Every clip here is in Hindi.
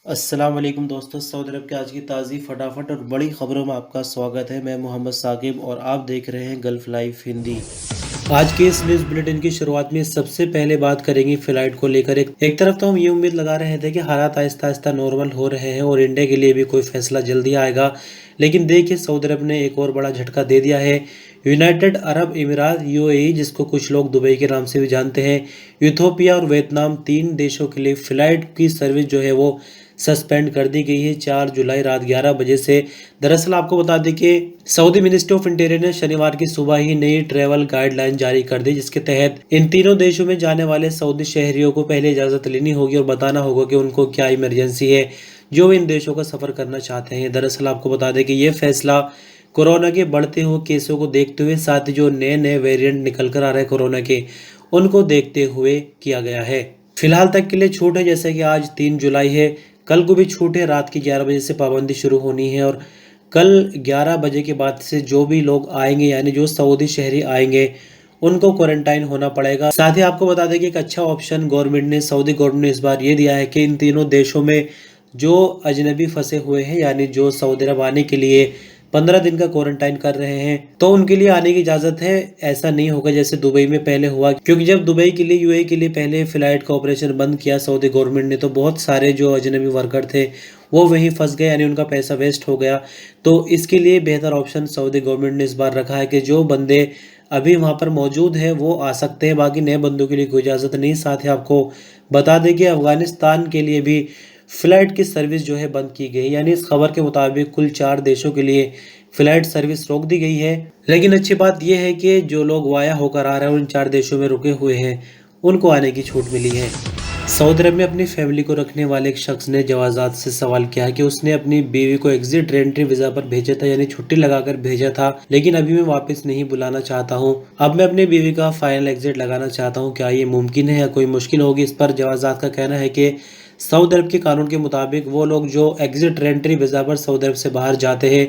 अस्सलाम वालेकुम दोस्तों, सऊदी अरब की आज की ताज़ी फटाफट और बड़ी खबरों में आपका स्वागत है। मैं मोहम्मद साकिब और आप देख रहे हैं गल्फ लाइव हिंदी। आज के इस न्यूज़ बुलेटिन की शुरुआत में सबसे पहले बात करेंगे फ़्लाइट को लेकर। एक तरफ तो हम ये उम्मीद लगा रहे थे कि हालात आहिस्ता आहिस्ता नॉर्मल हो रहे हैं और इंडिया के लिए भी कोई फैसला जल्दी आएगा, लेकिन देखिए सऊदी अरब ने एक और बड़ा झटका दे दिया है। यूनाइटेड अरब अमीरात यूएई, जिसको कुछ लोग दुबई के नाम से भी जानते हैं, इथियोपिया और वियतनाम, 3 देशों के लिए फ़्लाइट की सर्विस जो है वो सस्पेंड कर दी गई है 4 जुलाई रात 11 बजे से। दरअसल आपको बता दें कि सऊदी मिनिस्ट्री ऑफ इंटीरियर ने शनिवार की सुबह ही नई ट्रैवल गाइडलाइन जारी कर दी, जिसके तहत इन तीनों देशों में जाने वाले सऊदी शहरियों को पहले इजाज़त लेनी होगी और बताना होगा कि उनको क्या इमरजेंसी है जो इन देशों का सफ़र करना चाहते हैं। दरअसल आपको बता दें कि ये फैसला कोरोना के बढ़ते हुए केसों को देखते हुए, साथ ही जो नए नए वेरिएंट निकल कर आ रहे हैं कोरोना के, उनको देखते हुए किया गया है। फिलहाल तक के लिए छूट है, जैसे कि आज 3 जुलाई है, कल को भी छूट है। रात की 11 बजे से पाबंदी शुरू होनी है और कल 11 बजे के बाद से जो भी लोग आएंगे, यानी जो सऊदी शहरी आएंगे, उनको क्वारंटाइन होना पड़ेगा। साथ ही आपको बता दें कि एक अच्छा ऑप्शन सऊदी गवर्नमेंट ने इस बार ये दिया है कि इन तीनों देशों में जो अजनबी फंसे हुए हैं, यानी जो सऊदी अरब आने के लिए 15 दिन का क्वारंटाइन कर रहे हैं, तो उनके लिए आने की इजाज़त है। ऐसा नहीं होगा जैसे दुबई में पहले हुआ, क्योंकि जब दुबई के लिए यूएई के लिए पहले फ़्लाइट का ऑपरेशन बंद किया सऊदी गवर्नमेंट ने, तो बहुत सारे जो अजनबी वर्कर थे वो वहीं फंस गए, यानी उनका पैसा वेस्ट हो गया। तो इसके लिए बेहतर ऑप्शन सऊदी गवर्नमेंट ने इस बार रखा है कि जो बंदे अभी वहाँ पर मौजूद हैं वो आ सकते हैं, बाकी नए बंदों के लिए कोई इजाज़त नहीं। साथ ही आपको बता दें कि अफगानिस्तान के लिए भी फ़्लाइट की सर्विस जो है बंद की गई, यानी इस खबर के मुताबिक कुल 4 देशों के लिए फ़्लाइट सर्विस रोक दी गई है। लेकिन अच्छी बात यह है कि जो लोग वाया होकर आ रहे हैं, उन 4 देशों में रुके हुए हैं, उनको आने की छूट मिली है। सऊदी अरब में अपनी फैमिली को रखने वाले एक शख्स ने जवाजात से सवाल किया कि उसने अपनी बीवी को एग्जिट एंट्री वीज़ा पर भेजा था, यानी छुट्टी लगाकर भेजा था, लेकिन अभी मैं वापस नहीं बुलाना चाहता हूँ। अब मैं अपनी बीवी का फाइनल एग्जिट लगाना चाहता हूँ, क्या ये मुमकिन है या कोई मुश्किल होगी? इस पर जवाजात का कहना है कि सऊदी अरब के कानून के मुताबिक वो लोग जो एग्जिट एंट्री वीज़ा पर सऊदी अरब से बाहर जाते हैं,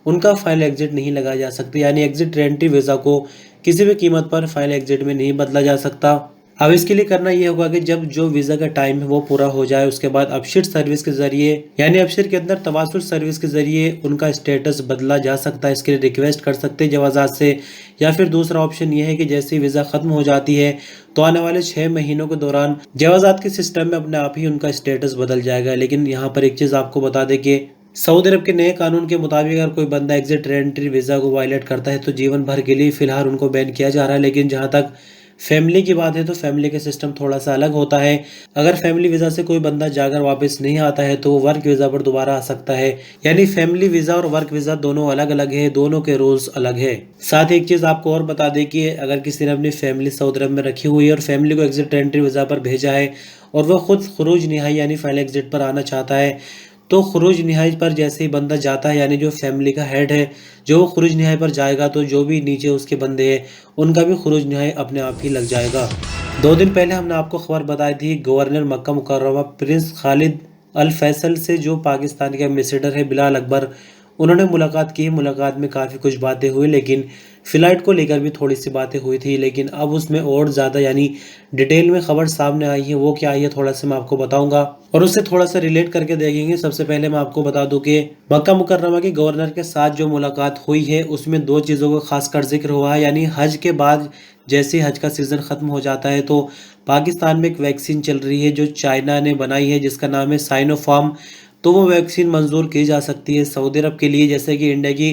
उनका फाइनल एग्जिट नहीं लगाया जा सकता, यानी एग्जिट एंट्री वीज़ा को किसी भी कीमत पर फाइनल एग्जिट में नहीं बदला जा सकता। अब इसके लिए करना ये होगा कि जब जो वीज़ा का टाइम है वो पूरा हो जाए, उसके बाद अपशिट सर्विस के ज़रिए, यानी अपशिट के अंदर तवासुल सर्विस के ज़रिए उनका स्टेटस बदला जा सकता है। इसके लिए रिक्वेस्ट कर सकते हैं जवाजात से, या फिर दूसरा ऑप्शन ये है कि जैसे ही वीज़ा ख़त्म हो जाती है तो आने वाले 6 महीनों के दौरान जवाजात के सिस्टम में अपने आप ही उनका स्टेटस बदल जाएगा। लेकिन यहाँ पर एक चीज़ आपको बता दें कि सऊदी अरब के नए कानून के मुताबिक अगर कोई बंदा एग्जिट एंट्री वीज़ा को वायलेट करता है तो जीवन भर के लिए फ़िलहाल उनको बैन किया जा रहा है। लेकिन जहाँ तक फैमिली की बात है तो फैमिली का सिस्टम थोड़ा सा अलग होता है। अगर फैमिली वीज़ा से कोई बंदा जाकर वापस नहीं आता है तो वो वर्क वीज़ा पर दोबारा आ सकता है, यानी फैमिली वीज़ा और वर्क वीज़ा दोनों अलग अलग है, दोनों के रूल्स अलग है। साथ ही एक चीज़ आपको और बता दें कि अगर किसी ने अपनी फैमिली सऊदी अरब में रखी हुई है और फैमिली को एग्जिट एंट्री वीज़ा पर भेजा है और वह खुद खुरूज निहाई यानी फाइनल एग्जिट पर आना चाहता है, तो खुरूज निहाई पर जैसे ही बंदा जाता है, यानी जो फैमिली का हेड है, जो वो खुरूज निहाई पर जाएगा, तो जो भी नीचे उसके बंदे हैं उनका भी खुरूज निहाई अपने आप ही लग जाएगा। 2 दिन पहले हमने आपको खबर बताई थी गवर्नर मक्का मुकर्रमा प्रिंस खालिद अल फैसल से, जो पाकिस्तान के एम्बेसडर है बिलाल अकबर, उन्होंने मुलाकात की। मुलाकात में काफ़ी कुछ बातें हुई, लेकिन फ़्लाइट को लेकर भी थोड़ी सी बातें हुई थी। लेकिन अब उसमें और ज़्यादा यानी डिटेल में खबर सामने आई है। वो क्या आई है थोड़ा सा मैं आपको बताऊंगा और उससे थोड़ा सा रिलेट करके देखेंगे। सबसे पहले मैं आपको बता दूं कि मक्का मुकर्रमा के गवर्नर के साथ जो मुलाकात हुई है उसमें 2 चीज़ों का खासकर जिक्र हुआ है। यानी हज के बाद जैसे हज का सीज़न ख़त्म हो जाता है तो पाकिस्तान में एक वैक्सीन चल रही है जो चाइना ने बनाई है, जिसका नाम है साइनोफार्म। तो वो वैक्सीन मंजूर की जा सकती है सऊदी अरब के लिए, जैसे कि इंडिया की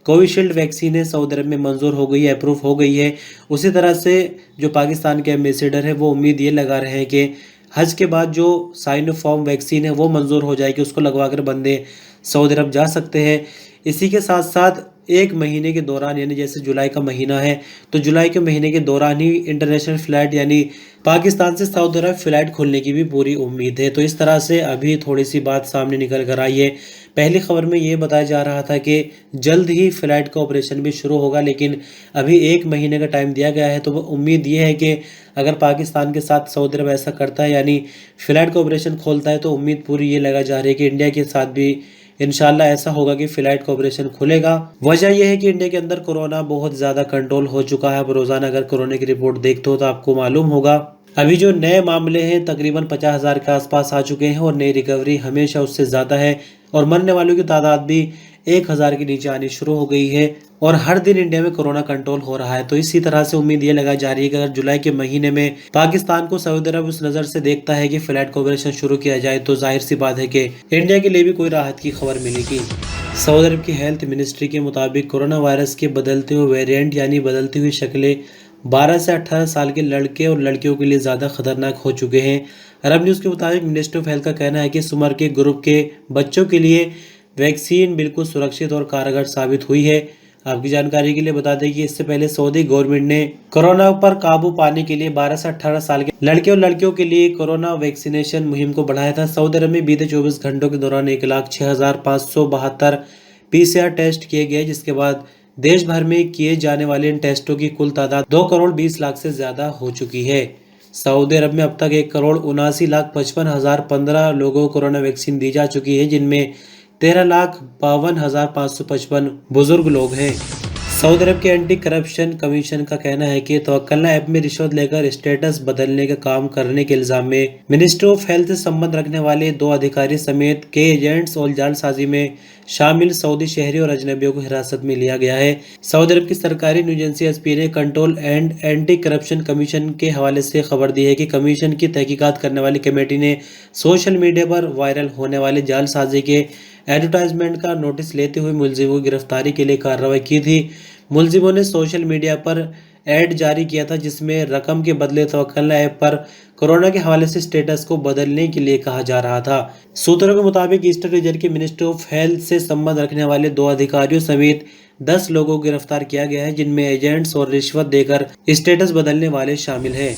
कोविशील्ड वैक्सीन है सऊदी अरब में मंजूर हो गई है, अप्रूव हो गई है। उसी तरह से जो पाकिस्तान के एम्बेसडर है वो उम्मीद ये लगा रहे हैं कि हज के बाद जो साइनोफार्म वैक्सीन है वो मंजूर हो जाएगी, उसको लगवा कर बंदे सऊदी अरब जा सकते हैं। इसी के साथ साथ 1 महीने के दौरान, यानी जैसे जुलाई का महीना है तो जुलाई के महीने के दौरान ही इंटरनेशनल फ़्लाइट यानी पाकिस्तान से सऊदी अरब फ़्लाइट खुलने की भी पूरी उम्मीद है। तो इस तरह से अभी थोड़ी सी बात सामने निकल कर आई है। पहली खबर में ये बताया जा रहा था कि जल्द ही फ़्लाइट का ऑपरेशन भी शुरू होगा, लेकिन अभी 1 महीने का टाइम दिया गया है। तो उम्मीद ये है कि अगर पाकिस्तान के साथ सऊदी अरब ऐसा करता है, यानी फ़्लाइट का ऑपरेशन खोलता है, तो उम्मीद पूरी ये लगा जा रही है कि इंडिया के साथ भी इंशाल्लाह ऐसा होगा कि फ़्लाइट का ऑपरेशन खुलेगा। वजह यह है कि इंडिया के अंदर कोरोना बहुत ज़्यादा कंट्रोल हो चुका है। अब रोज़ाना अगर कोरोना की रिपोर्ट देखते हो तो आपको मालूम होगा अभी जो नए मामले हैं तकरीबन 50,000 के आसपास आ चुके हैं और नई रिकवरी हमेशा उससे ज़्यादा है और मरने वालों की तादाद भी 1,000 के नीचे आनी शुरू हो गई है और हर दिन इंडिया में कोरोना कंट्रोल हो रहा है। तो इसी तरह से उम्मीद ये लगाई जा रही है कि अगर जुलाई के महीने में पाकिस्तान को सऊदी अरब उस नज़र से देखता है कि फ्लैट कोऑपरेशन शुरू किया जाए तो जाहिर सी बात है कि इंडिया के लिए भी कोई राहत की खबर मिलेगी। सऊदी अरब की हेल्थ मिनिस्ट्री के मुताबिक कोरोना वायरस के बदलते हुए वेरिएंट यानी बदलती हुई शक्लें 12 से 18 साल के लड़के और लड़कियों के लिए ज़्यादा खतरनाक हो चुके हैं। अरब न्यूज़ के मुताबिक मिनिस्ट्री ऑफ हेल्थ का कहना है कि इस उम्र के ग्रुप के बच्चों के लिए वैक्सीन बिल्कुल सुरक्षित और कारगर साबित हुई है। आपकी जानकारी के लिए बता दें कि इससे पहले सऊदी गवर्नमेंट ने कोरोना पर काबू पाने के लिए 12 से 18 साल के लड़के और लड़कियों के लिए कोरोना वैक्सीनेशन मुहिम को बढ़ाया था। सऊदी अरब में बीते 24 घंटों के दौरान 1,06,572 PCR टेस्ट किए गए, जिसके बाद देश भर में किए जाने वाले इन टेस्टों की कुल तादाद 2,20,00,000 से ज्यादा हो चुकी है। सऊदी अरब में अब तक 1,79,55,015 लोगों को कोरोना वैक्सीन दी जा चुकी है, जिनमें 13,52,555 बुजुर्ग लोग हैं। सऊदी अरब के एंटी करप्शन कमीशन का कहना है कि तवक्कलना ऐप में रिश्वत लेकर स्टेटस बदलने का काम करने के इल्जाम में मिनिस्ट्री ऑफ हेल्थ से संबंध रखने वाले 2 अधिकारी समेत कई एजेंट्स और जालसाजी में शामिल सऊदी शहरी और अजनबियों को हिरासत में लिया गया है। सऊदी अरब की सरकारी न्यूज एजेंसी एसपी ने control and anti corruption commission के हवाले से खबर दी है कि कमीशन की तहकीकात करने वाली कमेटी ने सोशल मीडिया पर वायरल होने वाले जालसाजी के एडवर्टाइजमेंट का नोटिस लेते हुए मुलजिमों की गिरफ्तारी के लिए कार्रवाई की थी। मुलजिमों ने सोशल मीडिया पर ऐड जारी किया था जिसमें रकम के बदले तवक्कलना ऐप पर कोरोना के हवाले से स्टेटस को बदलने के लिए कहा जा रहा था। सूत्रों के मुताबिक ईस्टर्न रीजन के मिनिस्ट्री ऑफ हेल्थ से संबंध रखने वाले 2 अधिकारियों समेत 10 लोगों को गिरफ्तार किया गया है, जिनमें एजेंट्स और रिश्वत देकर स्टेटस बदलने वाले शामिल हैं।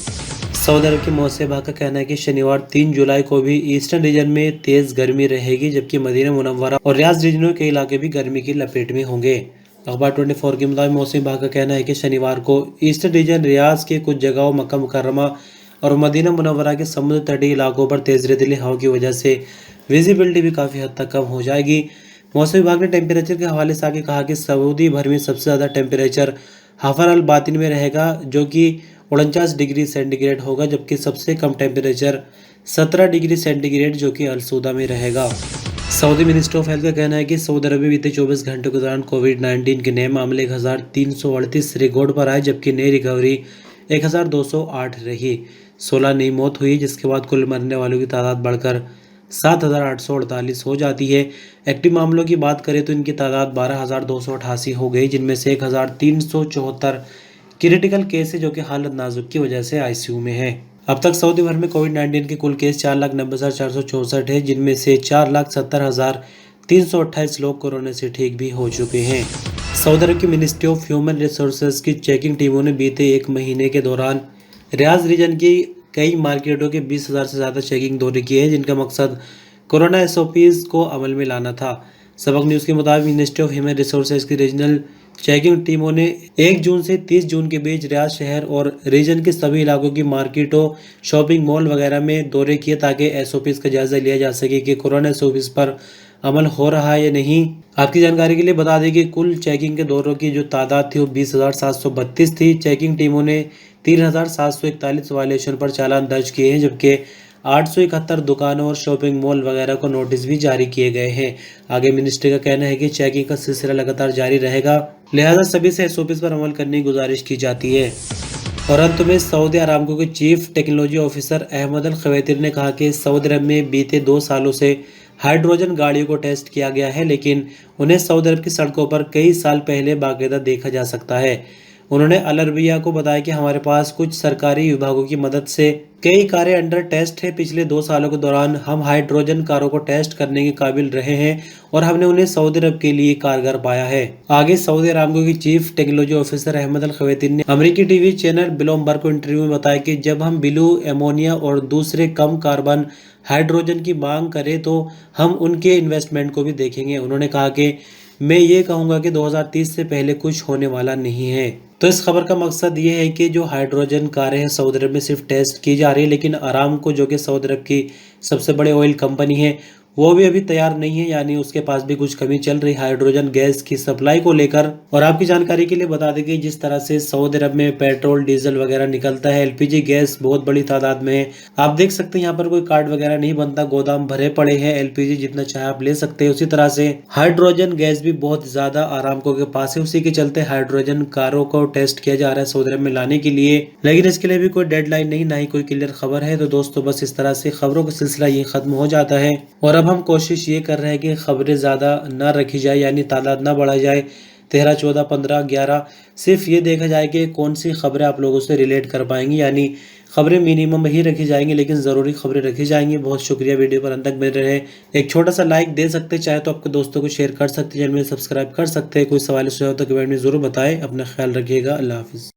सऊदी अरब के मौसम विभाग का कहना है कि शनिवार 3 जुलाई को भी ईस्टर्न रीजन में तेज गर्मी रहेगी, जबकि मदीना मुनव्वरा और रियाज रीजनों के इलाके भी गर्मी की लपेट में होंगे। अखबार 24 के मुताबिक मौसम विभाग का कहना है कि शनिवार को ईस्टर्न रीजन रियाज के कुछ जगहों, मक्का मुकर्रमा और मदीना मुनव्वरा के समुद्र तटीय इलाकों पर तेज रेतीली हवा की वजह से विजिबिलिटी भी काफ़ी हद तक कम हो जाएगी। मौसम विभाग ने टेम्परेचर के हवाले से आगे कहा कि सऊदी भर में सबसे ज़्यादा टेम्परेचर हफर अल बातिन में रहेगा, जो कि 49 डिग्री सेंटीग्रेड होगा, जबकि सबसे कम टेम्परेचर 17 डिग्री सेंटीग्रेड जो कि अलसूदा में रहेगा। सऊदी मिनिस्ट्री ऑफ हेल्थ का कहना है कि सऊदी अरब में बीते 24 घंटों के दौरान कोविड-19 के नए मामले 1,338 रिकॉर्ड पर आए, जबकि नई रिकवरी 1,208 रही। 16 नई मौत हुई, जिसके बाद कुल मरने वालों की तादाद बढ़कर 7,848 हो जाती है। एक्टिव मामलों की बात करें तो इनकी तादाद 12,288 हो गई, जिनमें से 1,374 क्रिटिकल केस है जो कि हालत नाजुक की वजह से आईसीयू में है। अब तक सऊदी भर में कोविड-19 के कुल केस 4,90,464 है, जिनमें से 4,70,328 लोग कोरोना से ठीक भी हो चुके हैं। सऊदी अरब की मिनिस्ट्री ऑफ ह्यूमन रिसोर्सेज की चेकिंग टीमों ने बीते 1 महीने के दौरान रियाज रीजन की कई मार्केटों के 20,000 से ज़्यादा चेकिंग दौरे किए हैं, जिनका मकसद कोरोना एसओपीज को अमल में लाना था। सबक न्यूज़ के मुताबिक मिनिस्ट्री ऑफ ह्यूमन रिसोर्सेज की रीजनल चेकिंग टीमों ने 1 जून से 30 जून के बीच रियाद शहर और रीजन के सभी इलाकों की मार्केटों, शॉपिंग मॉल वगैरह में दौरे किए ताकि एसओपीज का जायजा लिया जा सके कि कोरोना एसओपीज पर अमल हो रहा है या नहीं। आपकी जानकारी के लिए बता दें कि कुल चेकिंग के दौरों की जो तादाद थी वो 20,732 थी। चेकिंग टीमों ने 3,741 वायलेशन पर चालान दर्ज किए हैं, जबकि 871 दुकानों और शॉपिंग मॉल वगैरह को नोटिस भी जारी किए गए हैं। आगे मिनिस्ट्री का कहना है कि चेकिंग का सिलसिला लगातार जारी रहेगा, लिहाजा सभी से एसओपीज पर अमल करने की गुजारिश की जाती है। और अंत में सऊदी अरामको के चीफ टेक्नोलॉजी ऑफिसर अहमद अल खवैतिर ने कहा कि सऊदी अरब में बीते 2 सालों से हाइड्रोजन गाड़ियों को टेस्ट किया गया है, लेकिन उन्हें सऊदी अरब की सड़कों पर कई साल पहले बाकायदा देखा जा सकता है। उन्होंने अल अरबिया को बताया कि हमारे पास कुछ सरकारी विभागों की मदद से कई कारें अंडर टेस्ट है। पिछले 2 सालों के दौरान हम हाइड्रोजन कारों को टेस्ट करने के काबिल रहे हैं और हमने उन्हें सऊदी अरब के लिए कारगर पाया है। आगे सऊदी अरामको की चीफ टेक्नोलॉजी ऑफिसर अहमद अल खवैतिर ने अमेरिकी टीवी चैनल ब्लूमबर्ग को इंटरव्यू में बताया कि जब हम ब्लू एमोनिया और दूसरे कम कार्बन हाइड्रोजन की मांग करें तो हम उनके इन्वेस्टमेंट को भी देखेंगे। उन्होंने कहा कि मैं ये कहूँगा कि 2030 से पहले कुछ होने वाला नहीं है। तो इस खबर का मकसद ये है कि जो हाइड्रोजन कारें हैं सऊदी अरब में सिर्फ टेस्ट की जा रही है, लेकिन अरामको जो कि सऊदी अरब की सबसे बड़े ऑयल कंपनी है वो भी अभी तैयार नहीं है, यानी उसके पास भी कुछ कमी चल रही हाइड्रोजन गैस की सप्लाई को लेकर। और आपकी जानकारी के लिए बता दें कि जिस तरह से सऊदी अरब में पेट्रोल डीजल वगैरह निकलता है, एलपीजी गैस बहुत बड़ी तादाद में है। आप देख सकते हैं यहाँ पर कोई कार्ड वगैरह नहीं बनता, गोदाम भरे पड़े हैं, एलपीजी जितना चाहे आप ले सकते हैं। उसी तरह से हाइड्रोजन गैस भी बहुत ज्यादा आरामको के पास है, उसी के चलते हाइड्रोजन कारों को टेस्ट किया जा रहा है सऊदी अरब में लाने के लिए, लेकिन इसके लिए भी कोई डेडलाइन नहीं, ना ही कोई क्लियर खबर है। तो दोस्तों बस इस तरह से खबरों का सिलसिला ये खत्म हो जाता है और अब हम कोशिश ये कर रहे हैं कि खबरें ज्यादा ना रखी जाए, यानी तादाद ना बढ़ा जाए 13, 14, 15, 11। सिर्फ ये देखा जाए कि कौन सी खबरें आप लोगों से रिलेट कर पाएंगी, यानी खबरें मिनिमम ही रखी जाएंगी, लेकिन ज़रूरी खबरें रखी जाएंगी। बहुत शुक्रिया वीडियो पर अंत तक बने रहे। एक छोटा सा लाइक दे सकते हैं, चाहे तो आपके दोस्तों को शेयर कर सकते हैं, चैनल में सब्सक्राइब कर सकते हैं। कोई सवाल सुझाव तो कमेंट में ज़रूर बताएं। अपना ख्याल रखिएगा। अल्लाह हाफिज़।